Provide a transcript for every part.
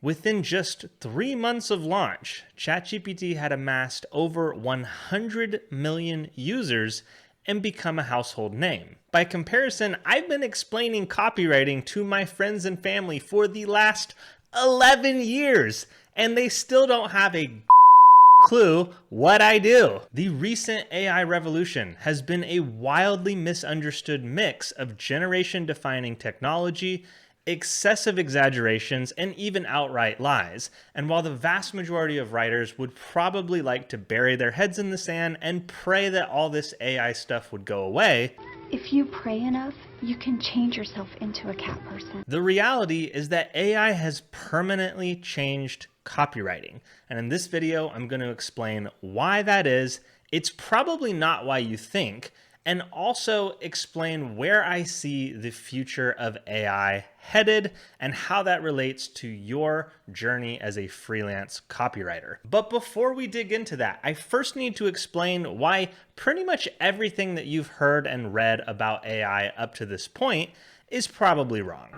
Within just 3 months of launch, ChatGPT had amassed over 100 million users and become a household name. By comparison, I've been explaining copywriting to my friends and family for the last 11 years, and they still don't have a clue what I do. The recent AI revolution has been a wildly misunderstood mix of generation-defining technology, excessive exaggerations, and even outright lies. And while the vast majority of writers would probably like to bury their heads in the sand and pray that all this AI stuff would go away, if you pray enough, you can change yourself into a cat person. the reality is that AI has permanently changed copywriting. And in this video, I'm going to explain why that is. It's probably not why you think, and also explain where I see the future of AI headed and how that relates to your journey as a freelance copywriter. But before we dig into that, I first need to explain why pretty much everything that you've heard and read about AI up to this point is probably wrong.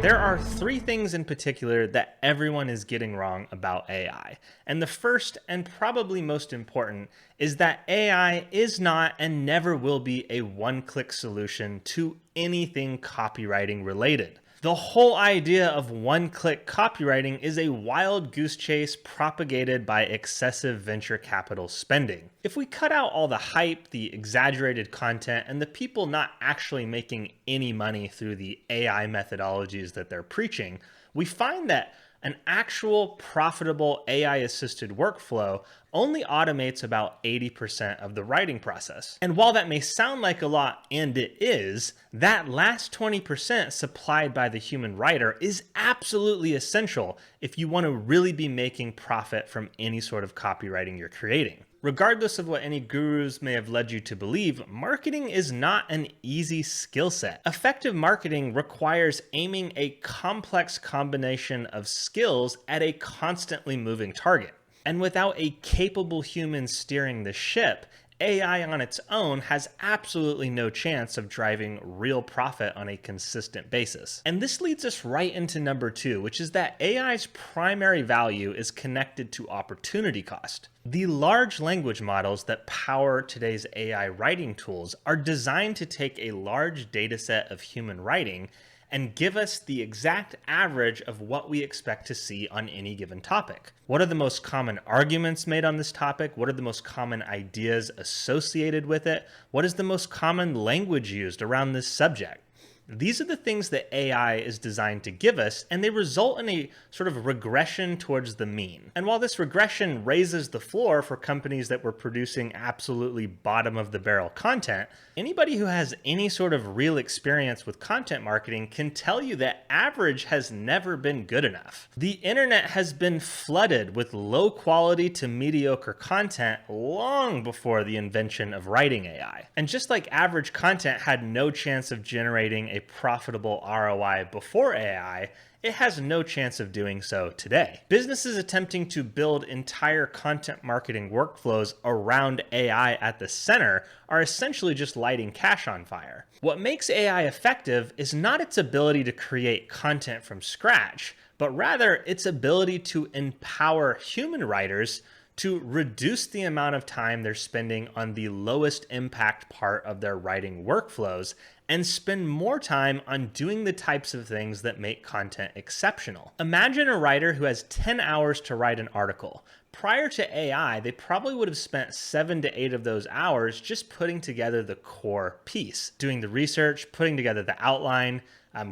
There are 3 things in particular that everyone is getting wrong about AI. And the first and probably most important is that AI is not and never will be a one-click solution to anything copywriting related. The whole idea of one-click copywriting is a wild goose chase propagated by excessive venture capital spending. If we cut out all the hype, the exaggerated content, and the people not actually making any money through the AI methodologies that they're preaching, we find that an actual profitable AI-assisted workflow only automates about 80% of the writing process. And while that may sound like a lot, and it is, that last 20% supplied by the human writer is absolutely essential if you want to really be making profit from any sort of copywriting you're creating. Regardless of what any gurus may have led you to believe, marketing is not an easy skill set. Effective marketing requires aiming a complex combination of skills at a constantly moving target. And without a capable human steering the ship, AI on its own has absolutely no chance of driving real profit on a consistent basis. And this leads us right into number 2, which is that AI's primary value is connected to opportunity cost. The large language models that power today's AI writing tools are designed to take a large data set of human writing and give us the exact average of what we expect to see on any given topic. What are the most common arguments made on this topic? What are the most common ideas associated with it? What is the most common language used around this subject? These are the things that AI is designed to give us, and they result in a sort of regression towards the mean. And while this regression raises the floor for companies that were producing absolutely bottom of the barrel content, anybody who has any sort of real experience with content marketing can tell you that average has never been good enough. The internet has been flooded with low quality to mediocre content long before the invention of writing AI. And just like average content had no chance of generating a profitable ROI before AI, it has no chance of doing so today. Businesses attempting to build entire content marketing workflows around AI at the center are essentially just lighting cash on fire. What makes AI effective is not its ability to create content from scratch, but rather its ability to empower human writers to reduce the amount of time they're spending on the lowest impact part of their writing workflows and spend more time on doing the types of things that make content exceptional. Imagine a writer who has 10 hours to write an article. Prior to AI, they probably would have spent 7 to 8 of those hours just putting together the core piece, doing the research, putting together the outline,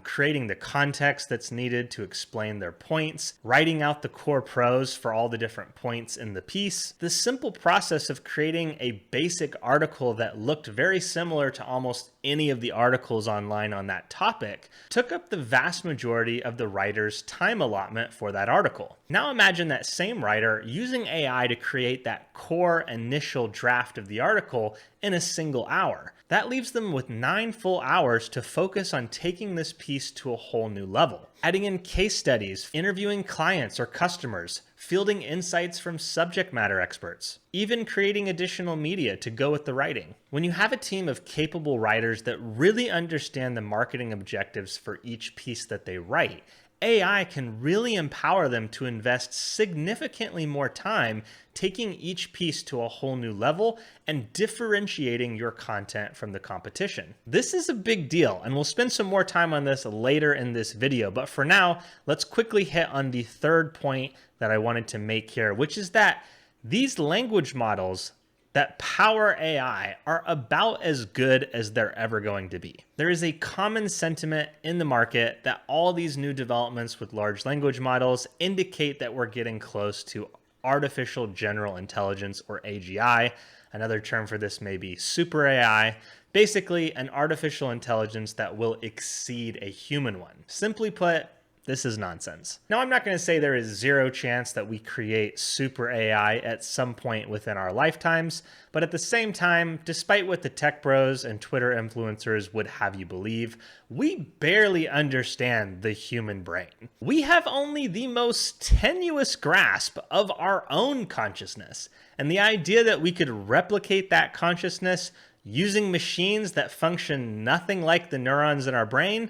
creating the context that's needed to explain their points, writing out the core prose for all the different points in the piece. The simple process of creating a basic article that looked very similar to almost any of the articles online on that topic took up the vast majority of the writer's time allotment for that article. Now imagine that same writer using AI to create that core initial draft of the article in a single hour. That leaves them with 9 full hours to focus on taking this piece to a whole new level. Adding in case studies, interviewing clients or customers, fielding insights from subject matter experts, even creating additional media to go with the writing. When you have a team of capable writers that really understand the marketing objectives for each piece that they write, AI can really empower them to invest significantly more time taking each piece to a whole new level and differentiating your content from the competition. This is a big deal, and we'll spend some more time on this later in this video. But for now, let's quickly hit on the third point that I wanted to make here, which is that these language models that power AI are about as good as they're ever going to be. There is a common sentiment in the market that all these new developments with large language models indicate that we're getting close to artificial general intelligence, or AGI. Another term for this may be super AI. Basically, an artificial intelligence that will exceed a human one. Simply put, this is nonsense. Now, I'm not going to say there is zero chance that we create super AI at some point within our lifetimes, but at the same time, despite what the tech bros and Twitter influencers would have you believe, we barely understand the human brain. We have only the most tenuous grasp of our own consciousness, and the idea that we could replicate that consciousness using machines that function nothing like the neurons in our brain,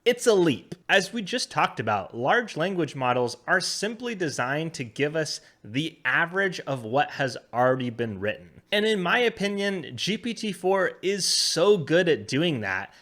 it's a leap. As we just talked about, large language models are simply designed to give us the average of what has already been written. And in my opinion, GPT-4 is so good at doing that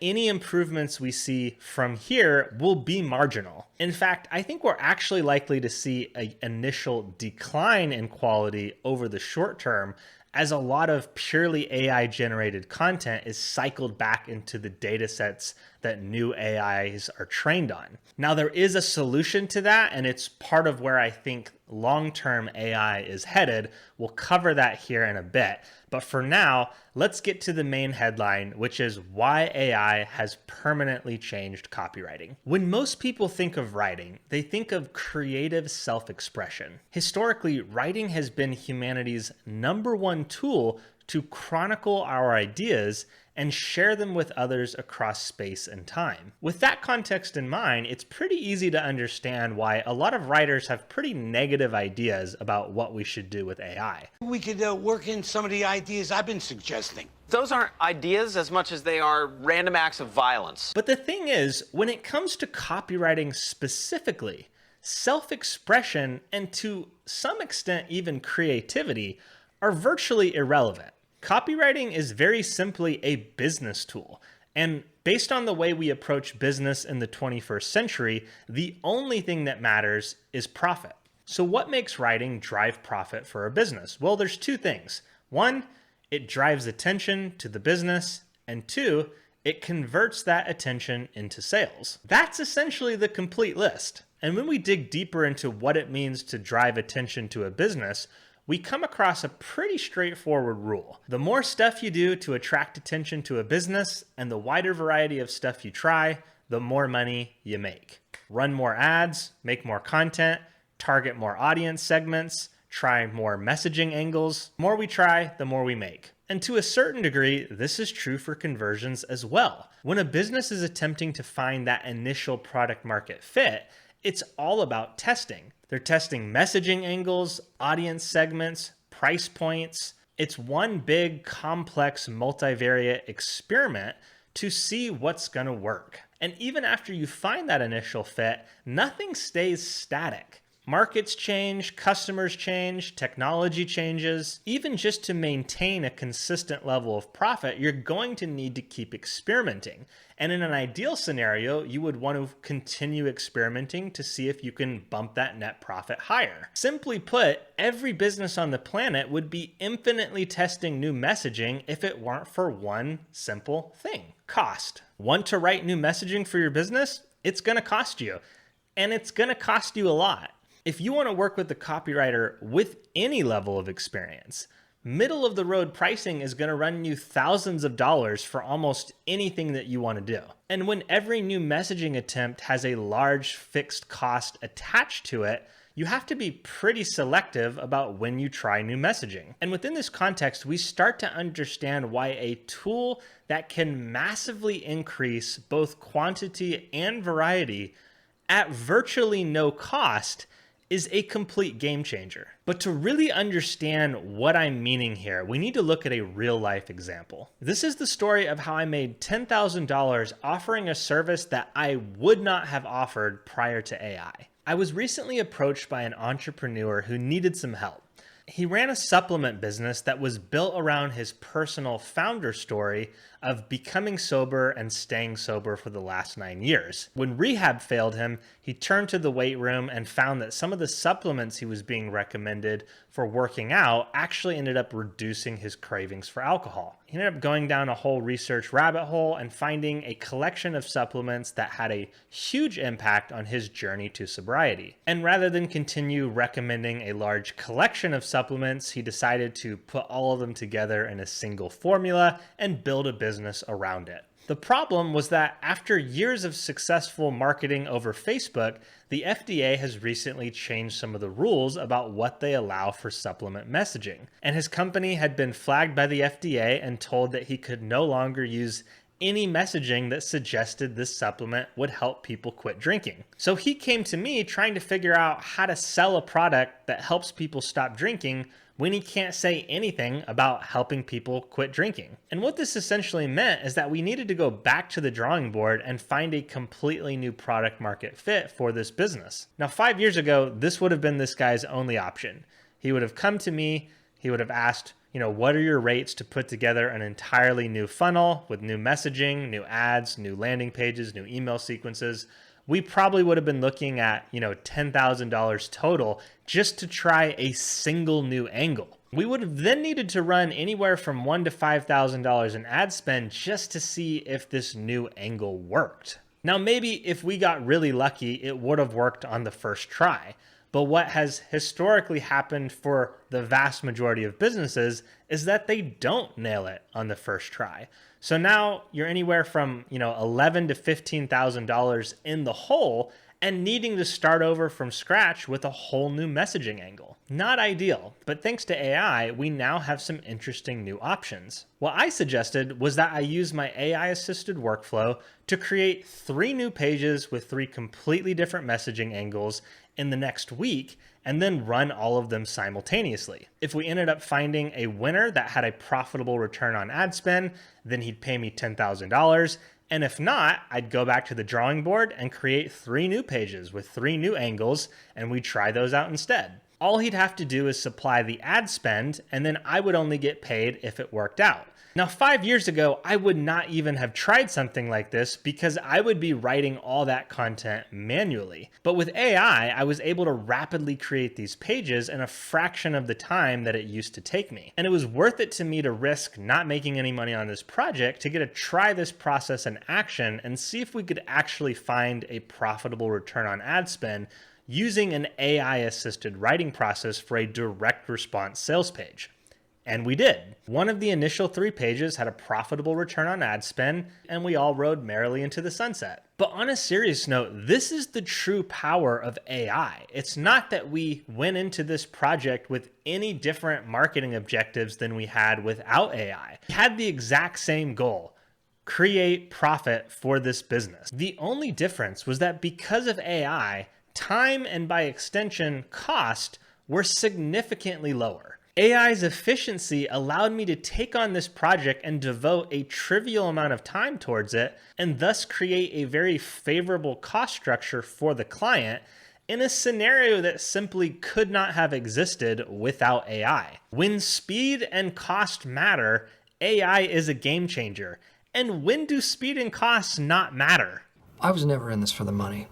any improvements we see from here will be marginal. In fact, I think we're actually likely to see an initial decline in quality over the short term, as a lot of purely AI-generated content is cycled back into the data sets that new AIs are trained on. Now, there is a solution to that, and it's part of where I think long-term AI is headed. We'll cover that here in a bit. But for now, let's get to the main headline, which is why AI has permanently changed copywriting. When most people think of writing, they think of creative self-expression. Historically, writing has been humanity's #1 tool to chronicle our ideas and share them with others across space and time. With that context in mind, it's pretty easy to understand why a lot of writers have pretty negative ideas about what we should do with AI. We could work in some of the ideas I've been suggesting. Those aren't ideas as much as they are random acts of violence. But the thing is, when it comes to copywriting specifically, self-expression and to some extent even creativity are virtually irrelevant. Copywriting is very simply a business tool, and based on the way we approach business in the 21st century, the only thing that matters is profit. So what makes writing drive profit for a business? Well, there's 2 things. 1, it drives attention to the business, and 2, it converts that attention into sales. That's essentially the complete list. And when we dig deeper into what it means to drive attention to a business, we come across a pretty straightforward rule. The more stuff you do to attract attention to a business and the wider variety of stuff you try, the more money you make. Run more ads, make more content, target more audience segments, try more messaging angles. The more we try, the more we make. And to a certain degree, this is true for conversions as well. When a business is attempting to find that initial product market fit, it's all about testing. They're testing messaging angles, audience segments, price points. It's one big, complex, multivariate experiment to see what's going to work. And even after you find that initial fit, nothing stays static. Markets change, customers change, technology changes. Even just to maintain a consistent level of profit, you're going to need to keep experimenting. And in an ideal scenario, you would want to continue experimenting to see if you can bump that net profit higher. Simply put, every business on the planet would be infinitely testing new messaging if it weren't for one simple thing: cost. Want to write new messaging for your business? It's going to cost you. And it's going to cost you a lot. If you want to work with a copywriter with any level of experience, middle of the road pricing is going to run you thousands of dollars for almost anything that you want to do. And when every new messaging attempt has a large fixed cost attached to it, you have to be pretty selective about when you try new messaging. And within this context, we start to understand why a tool that can massively increase both quantity and variety at virtually no cost is a complete game changer. But to really understand what I'm meaning here, we need to look at a real life example. This is the story of how I made $10,000 offering a service that I would not have offered prior to AI. I was recently approached by an entrepreneur who needed some help. He ran a supplement business that was built around his personal founder story of becoming sober and staying sober for the last 9 years. When rehab failed him, he turned to the weight room and found that some of the supplements he was being recommended for working out actually ended up reducing his cravings for alcohol. He ended up going down a whole research rabbit hole and finding a collection of supplements that had a huge impact on his journey to sobriety. And rather than continue recommending a large collection of supplements, he decided to put all of them together in a single formula and build a business around it. The problem was that after years of successful marketing over Facebook, the FDA has recently changed some of the rules about what they allow for supplement messaging. And his company had been flagged by the FDA and told that he could no longer use any messaging that suggested this supplement would help people quit drinking. So he came to me trying to figure out how to sell a product that helps people stop drinking when he can't say anything about helping people quit drinking. And what this essentially meant is that we needed to go back to the drawing board and find a completely new product market fit for this business. Now, 5 years ago, this would have been this guy's only option. He would have come to me, he would have asked, what are your rates to put together an entirely new funnel with new messaging, new ads, new landing pages, new email sequences? We probably would have been looking at, $10,000 total just to try a single new angle. We would have then needed to run anywhere from $1,000 to $5,000 in ad spend just to see if this new angle worked. Now, maybe if we got really lucky, it would have worked on the first try. But what has historically happened for the vast majority of businesses is that they don't nail it on the first try. So now you're anywhere from, $11,000 to $15,000 in the hole and needing to start over from scratch with a whole new messaging angle. Not ideal, but thanks to AI, we now have some interesting new options. What I suggested was that I use my AI-assisted workflow to create 3 new pages with 3 completely different messaging angles in the next week, and then run all of them simultaneously. If we ended up finding a winner that had a profitable return on ad spend, then he'd pay me $10,000. And if not, I'd go back to the drawing board and create 3 new pages with 3 new angles, and we'd try those out instead. All he'd have to do is supply the ad spend, and then I would only get paid if it worked out. Now, 5 years ago, I would not even have tried something like this because I would be writing all that content manually. But with AI, I was able to rapidly create these pages in a fraction of the time that it used to take me. And it was worth it to me to risk not making any money on this project to get to try this process in action and see if we could actually find a profitable return on ad spend using an AI-assisted writing process for a direct response sales page. And we did. One of the initial 3 pages had a profitable return on ad spend, and we all rode merrily into the sunset. But on a serious note, this is the true power of AI. It's not that we went into this project with any different marketing objectives than we had without AI. We had the exact same goal: create profit for this business. The only difference was that because of AI, time and by extension cost were significantly lower. AI's efficiency allowed me to take on this project and devote a trivial amount of time towards it, and thus create a very favorable cost structure for the client in a scenario that simply could not have existed without AI. When speed and cost matter, AI is a game changer. And when do speed and costs not matter? I was never in this for the money.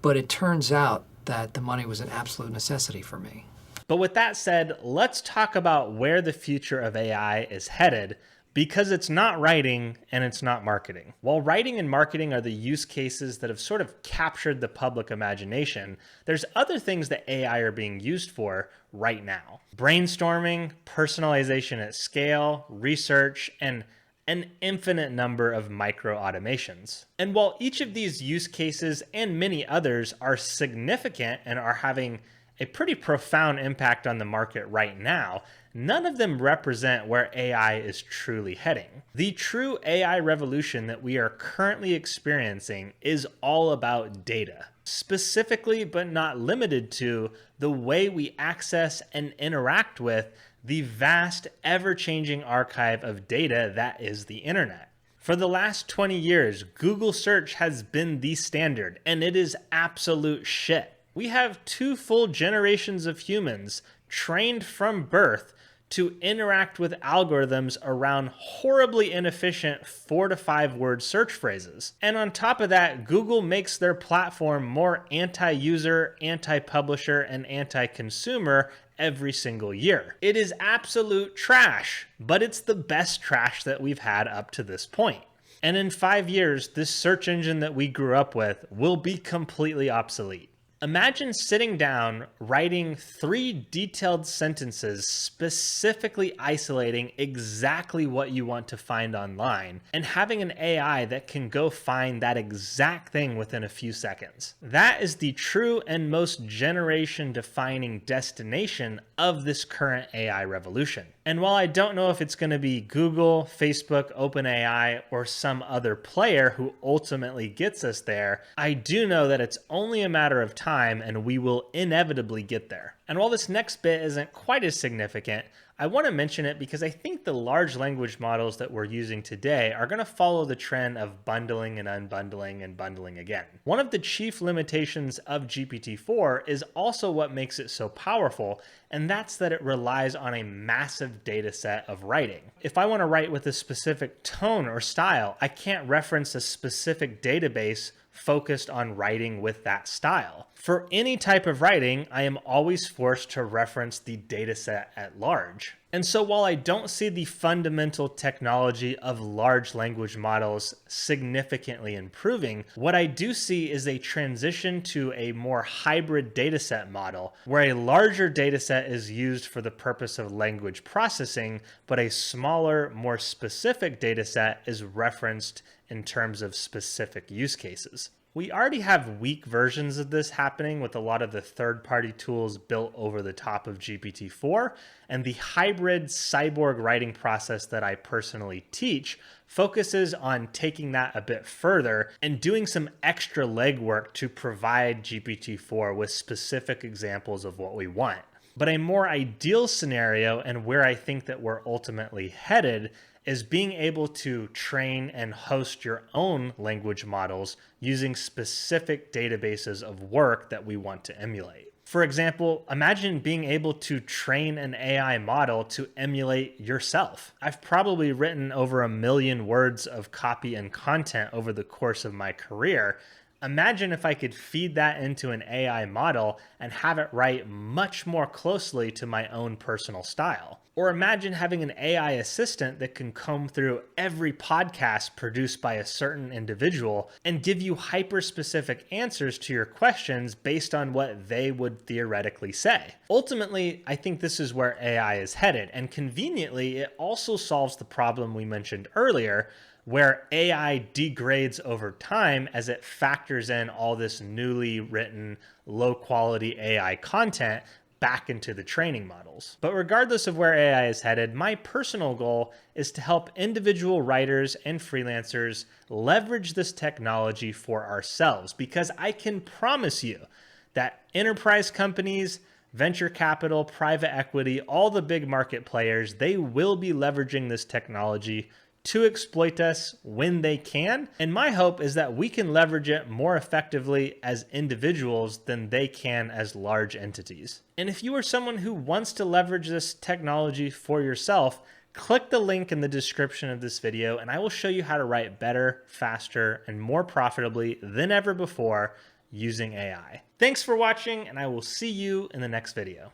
But it turns out that the money was an absolute necessity for me. But with that said, let's talk about where the future of AI is headed, because it's not writing and it's not marketing. While writing and marketing are the use cases that have sort of captured the public imagination, there's other things that AI are being used for right now. Brainstorming, personalization at scale, research, and an infinite number of micro automations. And while each of these use cases and many others are significant and are having a pretty profound impact on the market right now, none of them represent where AI is truly heading. The true AI revolution that we are currently experiencing is all about data, specifically but not limited to the way we access and interact with the vast, ever-changing archive of data that is the internet. For the last 20 years, Google search has been the standard, and it is absolute shit. We have 2 full generations of humans trained from birth to interact with algorithms around horribly inefficient 4 to 5 word search phrases. And on top of that, Google makes their platform more anti-user, anti-publisher, and anti-consumer every single year. It is absolute trash, but it's the best trash that we've had up to this point. And in 5 years, this search engine that we grew up with will be completely obsolete. Imagine sitting down, writing 3 detailed sentences specifically isolating exactly what you want to find online, and having an AI that can go find that exact thing within a few seconds. That is the true and most generation-defining destination of this current AI revolution. And while I don't know if it's going to be Google, Facebook, OpenAI, or some other player who ultimately gets us there, I do know that it's only a matter of time and we will inevitably get there. And while this next bit isn't quite as significant, I want to mention it because I think the large language models that we're using today are going to follow the trend of bundling and unbundling and bundling again. One of the chief limitations of GPT-4 is also what makes it so powerful, and that's that it relies on a massive data set of writing. If I want to write with a specific tone or style, I can't reference a specific database focused on writing with that style. For any type of writing, I am always forced to reference the dataset at large. And so while I don't see the fundamental technology of large language models significantly improving, what I do see is a transition to a more hybrid dataset model, where a larger dataset is used for the purpose of language processing, but a smaller, more specific dataset is referenced in terms of specific use cases. We already have weak versions of this happening with a lot of the third-party tools built over the top of GPT-4, and the hybrid cyborg writing process that I personally teach focuses on taking that a bit further and doing some extra legwork to provide GPT-4 with specific examples of what we want. But a more ideal scenario, and where I think that we're ultimately headed, is being able to train and host your own language models using specific databases of work that we want to emulate. For example, imagine being able to train an AI model to emulate yourself. I've probably written over 1 million words of copy and content over the course of my career. Imagine if I could feed that into an AI model and have it write much more closely to my own personal style. Or imagine having an AI assistant that can comb through every podcast produced by a certain individual and give you hyper-specific answers to your questions based on what they would theoretically say. Ultimately, I think this is where AI is headed, and conveniently, it also solves the problem we mentioned earlier, where AI degrades over time as it factors in all this newly written, low-quality AI content back into the training models. But regardless of where AI is headed, my personal goal is to help individual writers and freelancers leverage this technology for ourselves, because I can promise you that enterprise companies, venture capital, private equity, all the big market players, they will be leveraging this technology to exploit us when they can. And my hope is that we can leverage it more effectively as individuals than they can as large entities. And if you are someone who wants to leverage this technology for yourself, click the link in the description of this video and I will show you how to write better, faster, and more profitably than ever before using AI. Thanks for watching, and I will see you in the next video.